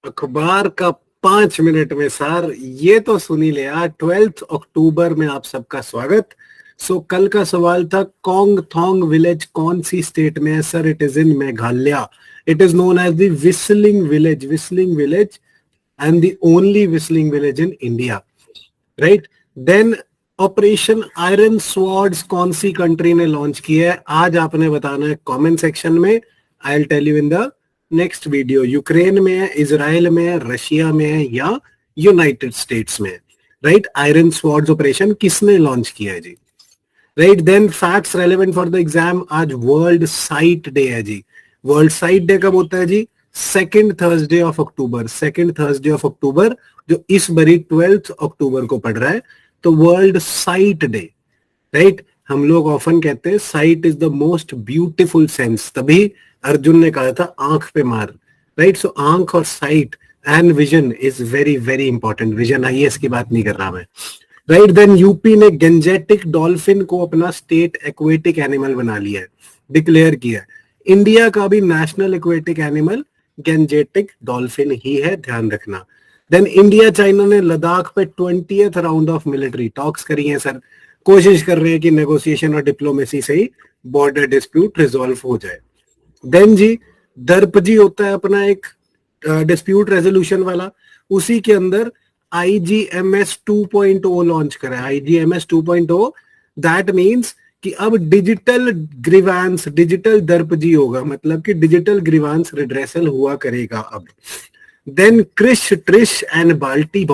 अखबार का 5 मिनट में सर, ये तो सुनी ले यार। 12 अक्टूबर में आप सबका स्वागत। कल का सवाल था कोंग थोंग विलेज कौन सी स्टेट में है? Sir, it is in Meghalaya. It is known as the whistling village and the only whistling village in India, right. Then operation iron swords कौन सी कंट्री ने लॉन्च किया है? आज आपने बताना है कमेंट सेक्शन में। I will tell you in the next video. Ukraine में है, इजराइल में है, रशिया में है या यूनाइटेड स्टेट्स में है, राइट। आयरन स्वॉर्ड्स ऑपरेशन किसने लॉन्च किया है जी, right. Then facts relevant for the exam. आज वर्ल्ड साइट डे है जी। वर्ल्ड साइट डे कब होता है जी? सेकेंड थर्सडे ऑफ अक्टूबर, जो इस बरी 12 अक्टूबर को पड़ रहा है। तो वर्ल्ड साइट डे, राइट। हम लोग ऑफन कहते हैं site is the most beautiful sense, तभी अर्जुन ने कहा था आंख पे मार, राइट। सो आंख और site and vision is very very important. Vision IAS की बात नहीं कर रहा मैं, राइट। देन यूपी ने गेंजेटिक डॉल्फिन को अपना स्टेट एक्वेटिक एनिमल बना लिया है, डिक्लेयर किया है। इंडिया का भी national aquatic animal Gangetic dolphin ही है, ध्यान रखना। देन इंडिया चाइना ने लद्दाख पे 20th round of military talks करी है सर। कोशिश कर रहे हैं कि नेगोशिएशन और डिप्लोमेसी से ही बॉर्डर डिस्प्यूट रिजॉल्व हो जाए। देन जी दर्पजी होता है अपना एक डिस्प्यूट रेजोल्यूशन वाला, उसी के अंदर IGMS 2.0 लॉन्च करा है। IGMS 2.0 दैट मींस कि अब डिजिटल ग्रीवांस, डिजिटल दर्पजी होगा, मतलब कि डिजिटल ग्रीवांस रिड्रेसल हुआ करेगा अब। Then Krish Trish and Balti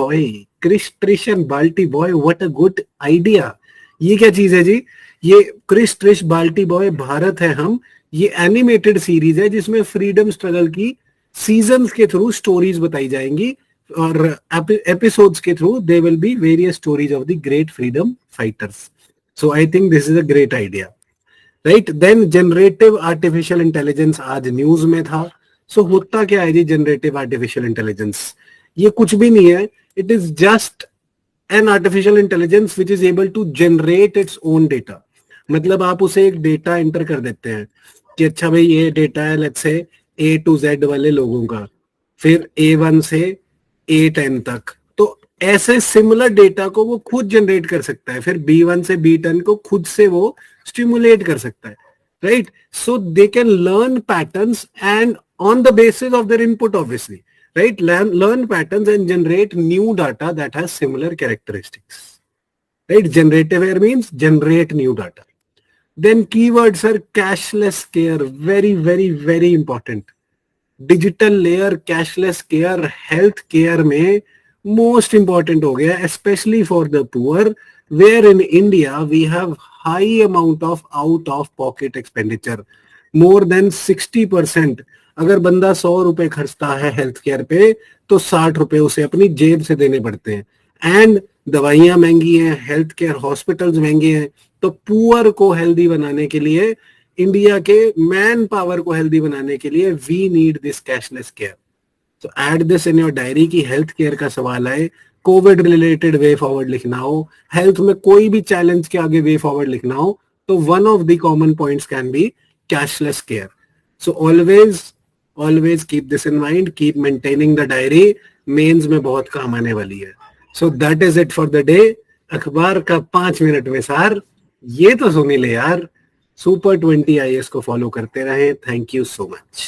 boy, what a good idea. ये क्या चीज है जी? ये क्रिश ट्रिश बाल्टी बॉय भारत है हम, ये एनिमेटेड सीरीज है जिसमें फ्रीडम स्ट्रगल की सीजन्स के थ्रू स्टोरीज बताई जाएंगी और एपिसोड्स के through they will be various stories of the great freedom fighters. So I think this is a great idea, right. Then generative artificial intelligence आज news में था। सो होता क्या है जी जनरेटिव आर्टिफिशियल इंटेलिजेंस? ये कुछ भी नहीं है, it is just an artificial intelligence which is able to generate its own data. मतलब आप उसे एक डेटा एंटर कर देते हैं कि अच्छा भाई ये डेटा है let's say A to Z वाले लोगों का, फिर A1 से A10 तक, तो ऐसे सिमिलर डेटा को वो खुद जनरेट कर सकता है। फिर B1 से B10 को खुद से वो स्टिमुलेट कर सकता है, right. So they can learn patterns and on the basis of their input obviously, right, learn patterns and generate new data that has similar characteristics, right. Generative AI means generate new data. Then keywords are cashless care, very very very important. Digital layer cashless care health care में most important हो गया, especially for the poor, where in India we have high amount of out of pocket expenditure, more than 60%। अगर बंदा 100 रुपए खर्चता है health care पे तो 60 रुपए उसे अपनी जेब से देने पड़ते हैं। एंड दवाइयां महंगी हैं, हेल्थ केयर हॉस्पिटल्स महंगे हैं। तो पुअर को हेल्दी बनाने के लिए, इंडिया के मैन पावर को हेल्दी बनाने के लिए we need this cashless care. तो add this in your diary की हेल्थ केयर का सवाल आए, कोविड रिलेटेड वे फॉरवर्ड लिखना हो, हेल्थ में कोई भी चैलेंज के आगे वे फॉरवर्ड लिखना हो, तो one of the common points can be cashless care. So always keep this in mind, keep maintaining the diary, mains में बहुत काम आने वाली है। So that is it for the day. अखबार का 5 मिनट में सार, ये तो सुनी ले यार। सुपर 20 IAS को फॉलो करते रहें। Thank you so much.